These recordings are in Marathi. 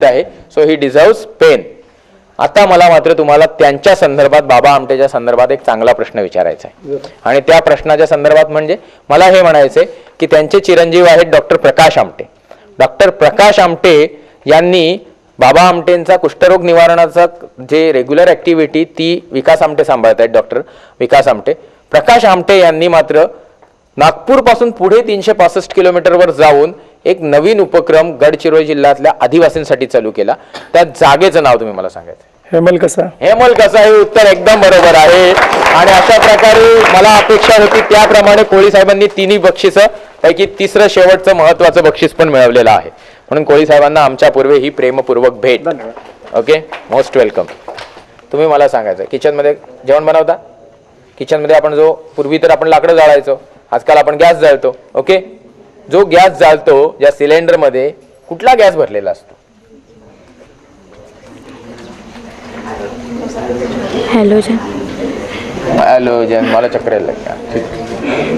आहे. सो ही डिझर्व्स पेन. आता मला मात्र तुम्हाला त्यांच्या संदर्भात, बाबा आमटेच्या संदर्भात एक चांगला प्रश्न विचारायचा आहे. आणि त्या प्रश्नाच्या संदर्भात म्हणजे मला हे म्हणायचंय की त्यांचे चिरंजीव आहेत डॉक्टर प्रकाश आमटे. डॉक्टर प्रकाश आमटे यांनी बाबा आमटेंचा कुष्ठरोग निवारणाचा जे रेग्युलर ऍक्टिव्हिटी ती विकास आमटे सांभाळत आहेत, डॉक्टर विकास आमटे. प्रकाश आमटे यांनी मात्र नागपूर पासून पुढे 365 किलोमीटरवर जाऊन एक नवीन उपक्रम गडचिरोली जिल्ह्यातल्या आदिवासींसाठी चालू केला. त्या जागेचं नाव तुम्ही मला सांगायचं. हेमल कसा. हेमल कसा हे उत्तर एकदम बरोबर आहे. आणि अशा प्रकारे मला अपेक्षा होती त्याप्रमाणे कोळी साहेबांनी तिन्ही बक्षिसं पैकी तिसरं शेवटचं महत्वाचं बक्षीस पण मिळवलेलं आहे. म्हणून कोळी साहेबांना आमच्या पूर्वे ही प्रेमपूर्वक भेट. Okay, most welcome. तुम्ही मला सांगायचं किचनमध्ये जेवण बनवता. किचनमध्ये आपण जो पूर्वी तर आपण लाकडं जाळायचो, आजकाल आपण गॅस जाळतो. ओके, जो गॅस जाळतो ज्या सिलेंडरमध्ये कुठला गॅस भरलेला असतो? हॅलोजन. हॅलोजन. मला चक्कर यायला लागली.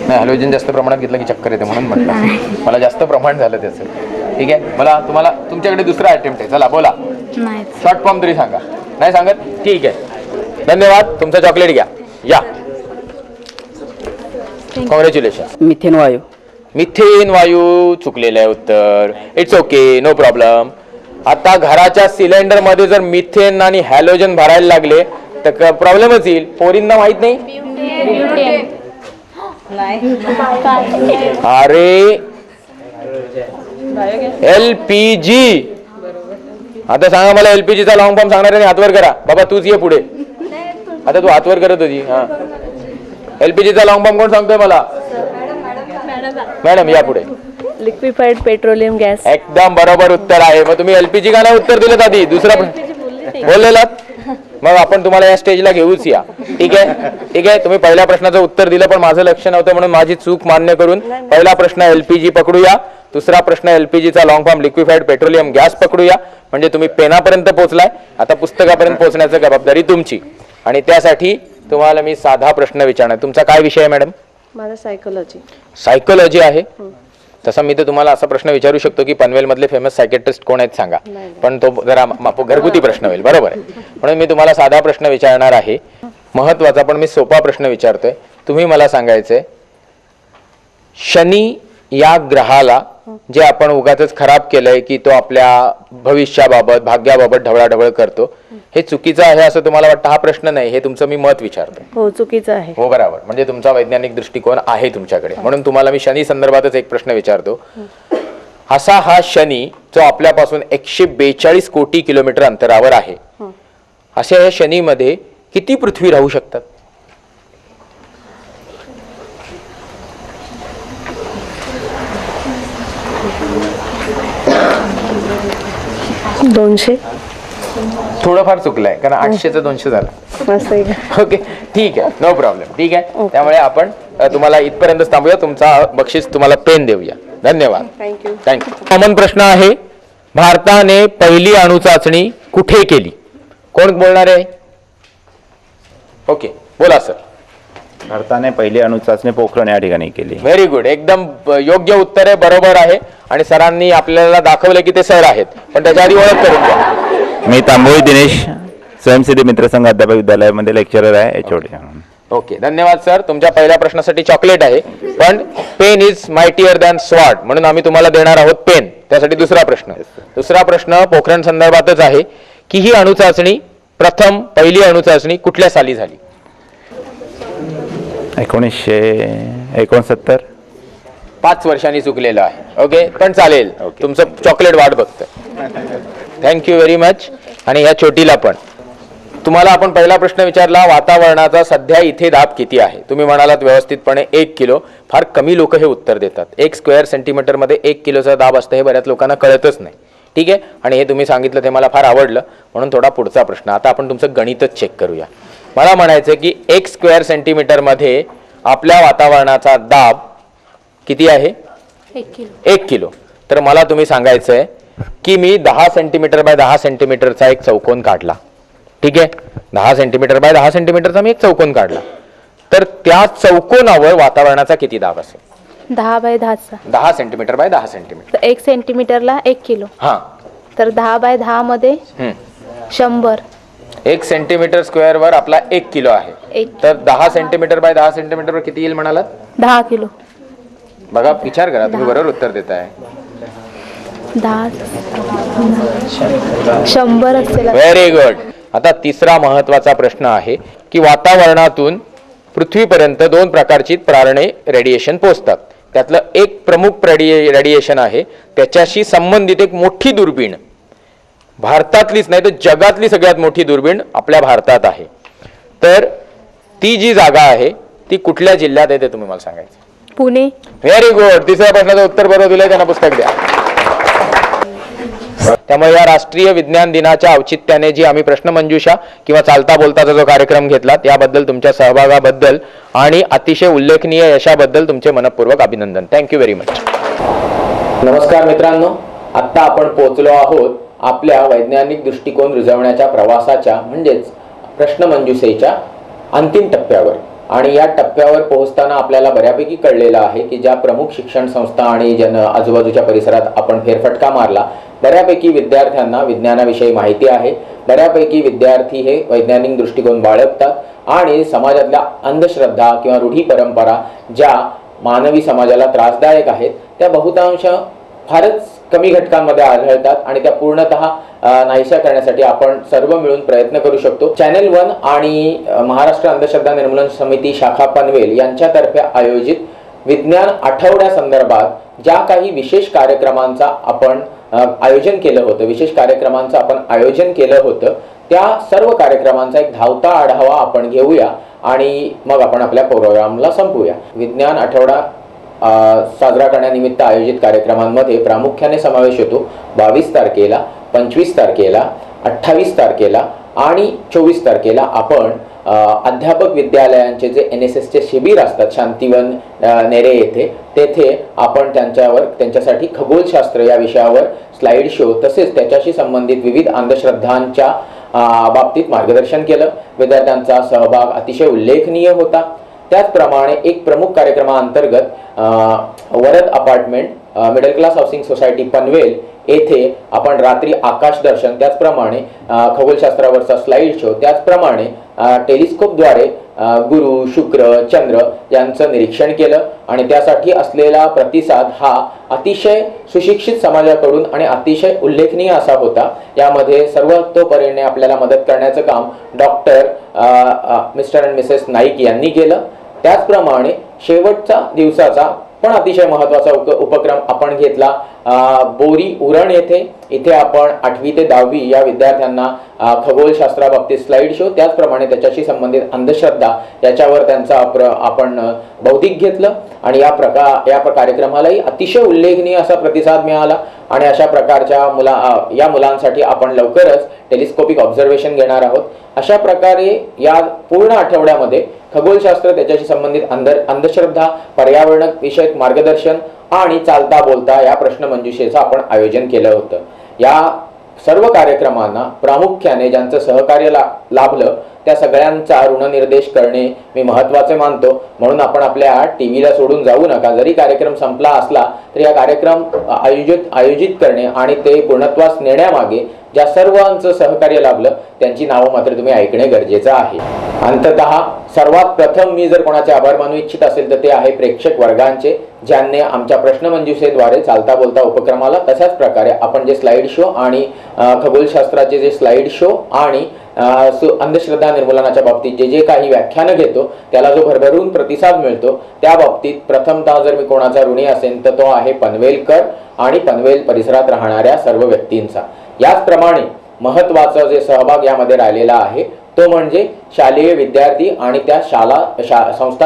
नाही, हॅलोजन जास्त प्रमाणात घेतलं की चक्कर येते म्हणून म्हटलं. मला जास्त प्रमाण झालं त्याचं. ठीक आहे, मला तुम्हाला तुमच्याकडे दुसरा अटेम्प्ट आहे. चला बोला. शॉर्ट फॉर्म तरी सांगा. नाही सांगत? ठीक आहे, धन्यवाद. तुमचं चॉकलेट घ्या. या, कॉंग्रॅच्युलेशन. मिथेन वायू. मिथेन वायू चुकलेलं आहे उत्तर. It's okay, no problem. आता घराच्या सिलेंडर मध्ये जर मिथेन आणि हॅलोजन भरायला लागले तर प्रॉब्लेमच येईल. पोरींना माहित नाही. अरे LPG. आता सांगा मला LPG चा लॉंग फॉर्म सांगणार आहे. हातवर करा बाबा, तूच ये पुढे. आता तू हातवर करत होती. हा, LPG चा लॉंग फॉर्म कोण सांगतोय मला? मॅडम या पुढे. Liquefied petroleum gas. एकदम बरोबर उत्तर आहे. मग तुम्ही LPG का नाही उत्तर दिलं आधी? दुसरा बोललेलात. मग आपण तुम्हाला या स्टेजला घेऊच या. ठीक आहे, ठीक आहे. तुम्ही पहिल्या प्रश्नाचं उत्तर दिलं पण माझं लक्ष नव्हतं म्हणून माझी चूक मान्य करून पहिला प्रश्न LPG पकडूया. दुसरा प्रश्न LPG चा long form liquefied petroleum gas पकडूया. म्हणजे तुम्ही पेनापर्यंत पोहोचलाय. आता पुस्तकापर्यंत पोहोचण्याची जबाबदारी तुमची. आणि त्यासाठी तुम्हाला मी साधा प्रश्न विचारणार. तुमचा काय विषय आहे मॅडम? माझा सायकोलॉजी. सायकोलॉजी आहे. तसं मी तर तुम्हाला असा प्रश्न विचारू शकतो की पनवेल मधले फेमस सायकेट्रिस्ट कोण आहेत सांगा, पण तो जरा घरगुती प्रश्न होईल. बरोबर आहे, म्हणून मी तुम्हाला साधा प्रश्न विचारणार आहे. महत्वाचा पण मी सोपा प्रश्न विचारतोय. तुम्ही मला सांगायचंय शनी या ग्रहाला जे आपण उगाच खराब केलंय की तो आपल्या भविष्याबाबत भाग्याबाबत ढवळाढवळ करतो, हे चुकीचं आहे असं तुम्हाला वाटतं? हा प्रश्न नाही, हे तुमचं मी मत विचारतोय. हो, चुकीचं आहे. हो बरोबर, म्हणजे तुमचा वैज्ञानिक दृष्टिकोन आहे तुमच्याकडे. म्हणून तुम्हाला मी शनी संदर्भातच एक प्रश्न विचारतो. असा हा शनी जो आपल्यापासून 142 कोटी किलोमीटर अंतरावर आहे, अशा या शनीमध्ये किती पृथ्वी राहू शकतात? थोडंफार चुकलंय कारण 800चं 200 झालं. ओके, ठीक आहे, नो प्रॉब्लेम. ठीक आहे, त्यामुळे आपण तुम्हाला इथपर्यंत थांबूया. तुमचा बक्षीस तुम्हाला पेन देऊया. धन्यवाद. थँक्यू. थँक्यू. कॉमन प्रश्न आहे, भारताने पहिली अणुचाचणी कुठे केली? कोण बोलणार आहे? ओके, बोला सर. भारताने पहिली अणुचाचणी पोखरण या ठिकाणी केली. व्हेरी गुड, एकदम योग्य उत्तर आहे, बरोबर आहे. आणि सरांनी आपल्याला दाखवलं की ते सर आहेत, पण त्याच्या आधी ओळख करून द्या. मी तांबोळी दिनेश, स्वयंसिद्धी मित्रसंघ अध्यापक विद्यालयामध्ये लेक्चरर आहे, HOD. ओके, धन्यवाद सर. तुमच्या पहिल्या प्रश्नासाठी चॉकलेट आहे, पण pen is mightier than sword म्हणून आम्ही तुम्हाला देणार आहोत पेन. त्यासाठी दुसरा प्रश्न. दुसरा प्रश्न पोखरण संदर्भातच आहे की ही अणुचाचणी पहिली अणुचाचणी कुठल्या साली झाली? 1969. 5 वर्षांनी चुकलेलं आहे. ओके, पण चालेल. तुमचं चॉकलेट वाट बघतोय. Thank you very much. आणि या छोटीला पण तुम्हाला आपण पहिला प्रश्न विचारला, वातावरणाचा सध्या इथे दाब किती आहे? तुम्ही म्हणालात व्यवस्थितपणे 1 किलो. फार कमी लोक हे उत्तर देतात. 1 स्क्वेअर सेंटीमीटर मध्ये 1 किलोचा दाब असतं हे बऱ्याच लोकांना कळतच नाही. ठीक आहे, आणि हे तुम्ही सांगितलं ते मला फार आवडलं, म्हणून थोडा पुढचा प्रश्न. आता आपण तुमचं गणितच चेक करूया. मला म्हणायचं की 1 स्क्वेअर सेंटीमीटर मध्ये आपल्या वातावरणाचा दाब किती आहे? 1 किलो. तर मला तुम्ही सांगायचंय की मी 10 सेंटीमीटर बाय 10 सेंटीमीटरचा एक चौकोन काढला. ठीक आहे, 10 सेंटीमीटर बाय 10 सेंटीमीटरचा मी एक चौकोन काढला. तर त्या चौकोनावर वातावरणाचा किती दाब असेल? 10 बाय 10. 10 centimetre by 10 centimetre. 1 सेंटीमीटरला 1 किलो. हा, तर 10x10 मध्ये हं. 100. 1 सेंटीमीटर स्क्वेअर वर आपला 1 किलो आहे. एक. तर 10 सेंटीमीटर बाय 10 सेंटीमीटर वर किती येईल म्हणालात? 10 किलो. बघा विचार करा, तुम्ही बरोबर उत्तर देताय. 10 100 असेल. Very good. आता तिसरा महत्वाचा प्रश्न आहे की वातावरणातून पृथ्वीपर्यंत 2 प्रकारची प्रारणे रेडिएशन पोहोचतात. त्यातलं एक प्रमुख रेडिएशन आहे, त्याच्याशी संबंधित एक मोठी दुर्बीण, भारतातलीच नाही तर जगातली सगळ्यात मोठी दुर्बीण आपल्या भारतात आहे. तर ती जी जागा आहे ती कुठल्या जिल्ह्यात आहे ते तुम्ही मला सांगायचं. पुणे. Very good. तिसऱ्या प्रश्नाचं उत्तर बरोबर दिलंय, त्यांना पुस्तक द्या. त्यामुळे या राष्ट्रीय विज्ञान दिनाच्या औचित्याने जी आम्ही प्रश्नमंजुषा किंवा चालता बोलताचा जो कार्यक्रम घेतला त्याबद्दल तुमच्या सहभागाबद्दल आणि अतिशय उल्लेखनीय यशाबद्दल तुमचे मनपूर्वक अभिनंदन. Thank you very much. नमस्कार मित्रांनो, आत्ता आपण पोहोचलो आहोत आपल्या वैज्ञानिक दृष्टिकोन रुजवण्याच्या प्रवासाच्या म्हणजेच प्रश्नमंजुषेच्या अंतिम टप्प्यावर. आणि या टप्प्यावर पोहोचताना आपल्याला बऱ्यापैकी कळलेलं आहे की ज्या प्रमुख शिक्षण संस्था आणि आजूबाजूच्या परिसरात आपण फेरफटका मारला, बऱ्यापैकी विद्यार्थ्यांना विज्ञानाविषयी माहिती आहे, बऱ्यापैकी विद्यार्थी हे वैज्ञानिक दृष्टिकोन बाळगतात आणि समाजातल्या अंधश्रद्धा किंवा रूढी परंपरा ज्या मानवी समाजाला त्रासदायक आहेत त्या बहुतांश फारच कमी घटकांमध्ये आढळतात आणि त्या पूर्णतः नाहीशा करण्यासाठी आपण सर्व मिळून प्रयत्न करू शकतो. चॅनल 1 आणि महाराष्ट्र अंधश्रद्धा निर्मूलन समिती शाखा पनवेल यांच्यातर्फे आयोजित विज्ञान आठवड्यासंदर्भात ज्या काही विशेष कार्यक्रमांचा आपण आयोजन केलं होतं त्या सर्व कार्यक्रमांचा एक धावता आढावा आपण घेऊया आणि मग आपण आपल्या प्रोग्रामला संपवूया. विज्ञान आठवडा साजरा करण्यानिमित्त आयोजित कार्यक्रमांमध्ये प्रामुख्याने समावेश होतो 22 तारखेला, 25 तारखेला, 28 तारखेला आणि 24 तारखेला आपण अध्यापक विद्यालयांचे जे NSSचे शिबिर असतात शांतीवन नेरे येथे, तेथे आपण त्यांच्यासाठी खगोलशास्त्र या विषयावर स्लाइड शो तसेच त्याच्याशी संबंधित विविध अंधश्रद्धांच्या बाबतीत मार्गदर्शन केलं. विद्यार्थ्यांचा सहभाग अतिशय उल्लेखनीय होता. त्याचप्रमाणे एक प्रमुख कार्यक्रमाअंतर्गत Varad apartment middle class housing society Panvel येथे आपण रात्री आकाश दर्शन, त्याचप्रमाणे खगोलशास्त्रावरचा स्लाइड शो, त्याचप्रमाणे टेलिस्कोपद्वारे गुरु, शुक्र, चंद्र यांचं निरीक्षण केलं आणि त्यासाठी असलेला प्रतिसाद हा अतिशय सुशिक्षित समाजाकडून आणि अतिशय उल्लेखनीय असा होता. यामध्ये सर्वतोपरीने आपल्याला मदत करण्याचं काम doctor mister and Mrs Naik यांनी केलं. त्याचप्रमाणे शेवटचा दिवसाचा पण अतिशय महत्त्वाचा उपक्रम आपण घेतला बोरी उरण इथे आपण 8वी ते 10वी या विद्यार्थ्यांना खगोलशास्त्राबाबतीत स्लाइड शो, त्याचप्रमाणे त्याच्याशी संबंधित अंधश्रद्धा याच्यावर त्यांचा आपण बौद्धिक घेतलं आणि या कार्यक्रमालाही अतिशय उल्लेखनीय असा प्रतिसाद मिळाला. आणि अशा प्रकारच्या या मुलांसाठी आपण लवकरच टेलिस्कोपिक ऑब्झर्वेशन घेणार आहोत. अशा प्रकारे या पूर्ण आठवड्यामध्ये खगोलशास्त्र, त्याच्याशी संबंधित अंधश्रद्धा, पर्यावरण विषयक मार्गदर्शन आणि चालता बोलता या प्रश्नमंजुषेचं आपण आयोजन केलं होतं. या सर्व कार्यक्रमांना प्रामुख्याने ज्यांचं सहकार्य लाभलं त्या सगळ्यांचा ऋणनिर्देश करणे मी महत्त्वाचे मानतो. म्हणून आपण आपल्या टीव्हीला सोडून जाऊ नका. जरी कार्यक्रम संपला असला तरी हा कार्यक्रम आयोजित करणे आणि ते पूर्णत्वास नेण्यामागे ज्या सर्वांचं सहकार्य लाभलं त्यांची नावं मात्र तुम्ही ऐकणे गरजेचं आहे. अंततः सर्वात प्रथम मी जर कोणाचे आभार मानू इच्छित असेल तर ते आहे प्रेक्षक वर्गांचे, ज्यांनी आमच्या प्रश्नमंजुषेद्वारे चालता बोलता उपक्रमाला तशाच प्रकारे आपण जे स्लाइड शो आणि खगोलशास्त्राचे जे स्लाइड शो आणि अंधश्रद्धा निर्मूलनाच्या बाबतीत जे काही व्याख्यानं घेतो त्याला जो भरभरून प्रतिसाद मिळतो त्या बाबतीत प्रथमतः जर मी कोणाचा ऋणी असेल तर तो आहे पनवेलकर आणि पनवेल परिसरात राहणाऱ्या सर्व व्यक्तींचा. याचप्रमाणे महत्त्वाचा जे सहभाग यामध्ये राहिलेला आहे तो म्हणजे शालेय विद्यार्थी आणि त्या संस्था